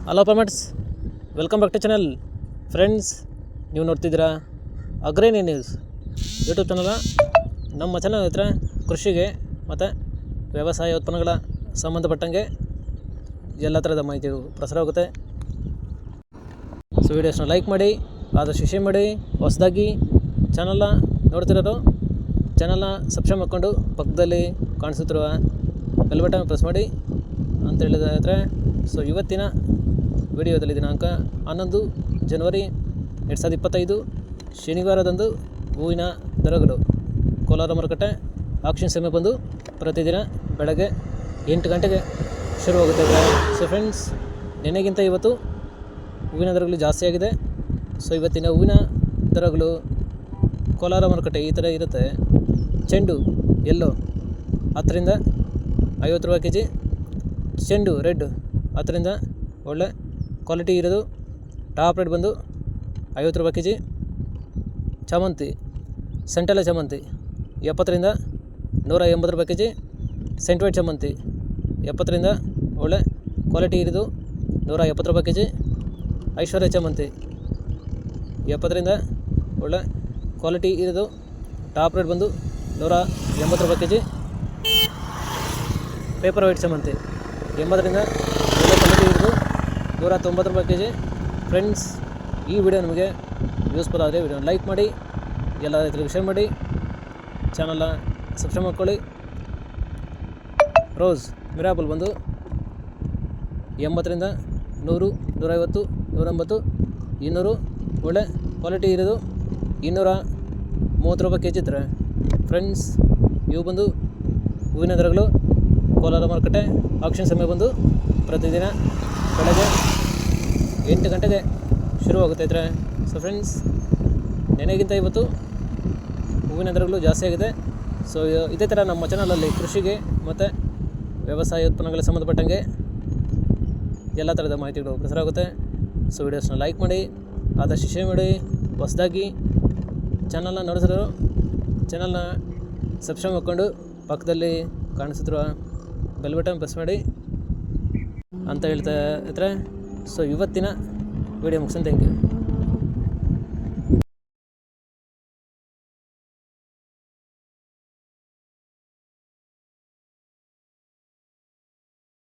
Hello farmers, welcome back to channel. Friends, ನೀವು ನೋಡ್ತಿದ್ದೀರಾ ಅಗ್ರೇನಿ ನ್ಯೂಸ್ ಯೂಟ್ಯೂಬ್ ಚಾನಲ. ನಮ್ಮ ಚಾನಲ್ ಹತ್ರ ಕೃಷಿಗೆ ಮತ್ತು ವ್ಯವಸಾಯ ಉತ್ಪನ್ನಗಳ ಸಂಬಂಧಪಟ್ಟಂಗೆ ಎಲ್ಲ ಥರದ ಮಾಹಿತಿಗಳು ಪ್ರಸಾರವಾಗುತ್ತೆ. ಸೊ ವಿಡಿಯೋಸ್ನ ಲೈಕ್ ಮಾಡಿ, ಆದಷ್ಟು ಶೇರ್ ಮಾಡಿ. ಹೊಸದಾಗಿ ಚಾನಲ್ನ ನೋಡ್ತಿರೋರು ಚಾನಲ್ನ ಸಬ್ಸ್ಕ್ರೈಬ್ ಮಾಡಿಕೊಂಡು ಪಕ್ಕದಲ್ಲಿ ಕಾಣಿಸುತ್ತಿರುವ ಬೆಲ್ ಬಟನ್ ಪ್ರೆಸ್ ಮಾಡಿ ಅಂತ ಹೇಳಿದ್ರೆ. ಸೊ ಇವತ್ತಿನ ವಿಡಿಯೋದಲ್ಲಿ ದಿನಾಂಕ 11 ಜನವರಿ 2025 ಶನಿವಾರದಂದು ಹೂವಿನ ದರಗಳು ಕೋಲಾರ ಮಾರುಕಟ್ಟೆ ಆಕ್ಷನ್ ಸಮಯ ಬಂದು ಪ್ರತಿದಿನ ಬೆಳಗ್ಗೆ 8 ಗಂಟೆಗೆ ಶುರುವಾಗುತ್ತೆ. ಸೊ ಫ್ರೆಂಡ್ಸ್, ನೆನೆಗಿಂತ ಇವತ್ತು ಹೂವಿನ ದರಗಳು ಜಾಸ್ತಿ ಆಗಿದೆ. ಸೊ ಇವತ್ತಿನ ಹೂವಿನ ದರಗಳು ಕೋಲಾರ ಮಾರುಕಟ್ಟೆ ಈ ಥರ ಇರುತ್ತೆ. ಚೆಂಡು ಎಲ್ಲೋ 10 ರಿಂದ 50 ರೂಪಾಯಿ kg, ಚೆಂಡು ರೆಡ್ 10 ರಿಂದ ಒಳ್ಳೆ ಕ್ವಾಲಿಟಿ ಇರೋದು ಟಾಪ್ ರೇಟ್ ಬಂದು 50 ರೂಪಾಯಿ kg. ಚಾಮಂತಿ ಸೆಂಟೆಲ್ಲ ಚಾಮಂತಿ 70 ರಿಂದ 180 ರೂಪಾಯಿ kg. ಸೆಂಟ್ ವೈಟ್ ಚಾಮಂತಿ 70 ರಿಂದ ಒಳ್ಳೆ ಕ್ವಾಲಿಟಿ ಇರೋದು 170 ರೂಪಾಯಿ kg. ಐಶ್ವರ್ಯ ಚಾಮಂತಿ 70 ರಿಂದ ಒಳ್ಳೆ ಕ್ವಾಲಿಟಿ ಇರೋದು ಟಾಪ್ ರೇಟ್ ಬಂದು 180 ರೂಪಾಯಿ kg. ಪೇಪರ್ ವೈಟ್ ಚಾಮಂತಿ 80 ರಿಂದ ಒಳ್ಳೆ ಕ್ವಾಲಿಟಿ ಇರೋದು 190 ರೂಪಾಯಿ kg. ಫ್ರೆಂಡ್ಸ್, ಈ ವಿಡಿಯೋ ನಿಮಗೆ ಯೂಸ್ಫುಲ್ ಆದರೆ ವಿಡಿಯೋ ಲೈಕ್ ಮಾಡಿ, ಎಲ್ಲ ರೈತರಿಗೆ ಶೇರ್ ಮಾಡಿ, ಚಾನಲ್ನ ಸಬ್ಸ್ಕ್ರೈಬ್ ಮಾಡ್ಕೊಳ್ಳಿ. ರೋಸ್ ಮಿರಾಬಲ್ ಬಂದು 80 ರಿಂದ 100, 150, 180, 200 ಒಳ್ಳೆ ಕ್ವಾಲಿಟಿ ಇರೋದು 230 ರೂಪಾಯಿ kg ಇರ್ತಾರೆ. ಫ್ರೆಂಡ್ಸ್, ಇವು ಬಂದು ಹೂವಿನ ದರಗಳು ಕೋಲಾರ ಮಾರುಕಟ್ಟೆ ಆಕ್ಷನ್ ಸಮಯ ಬಂದು ಪ್ರತಿದಿನ ಬೆಳಗ್ಗೆ 8 ಗಂಟೆಗೆ ಶುರುವಾಗುತ್ತೆ ಇದ್ರೆ. ಸೊ ಫ್ರೆಂಡ್ಸ್, ನೆನೆಗಿಂತ ಇವತ್ತು ಹೂವಿನ ದರಗಳು ಜಾಸ್ತಿ ಆಗಿದೆ. ಸೊ ಇದೇ ಥರ ನಮ್ಮ ಚಾನಲಲ್ಲಿ ಕೃಷಿಗೆ ಮತ್ತು ವ್ಯವಸಾಯ ಉತ್ಪನ್ನಗಳಿಗೆ ಸಂಬಂಧಪಟ್ಟಂಗೆ ಎಲ್ಲ ಥರದ ಮಾಹಿತಿಗಳು ಪ್ರಸಾರ ಆಗುತ್ತೆ. ಸೊ ವಿಡಿಯೋಸ್ನ ಲೈಕ್ ಮಾಡಿ, ಆದಷ್ಟು ಶೇರ್ ಮಾಡಿ. ಹೊಸದಾಗಿ ಚಾನಲ್ನ ನೋಡಿಸಿರೋರು ಚಾನಲ್ನ ಸಬ್ಸ್ಕ್ರೈಬ್ ಮಾಡ್ಕೊಂಡು ಪಕ್ಕದಲ್ಲಿ ಕಾಣಿಸುತ್ತಿರುವ ಬೆಲ್ ಬಟನ್ ಪ್ರೆಸ್ ಮಾಡಿ ಅಂತ ಹೇಳ್ತಾ ಇದ್ರೆ. ಸೊ ಇವತ್ತಿನ ವಿಡಿಯೋ ಮುಗಿಸ್ತೀನಿ. Thank you.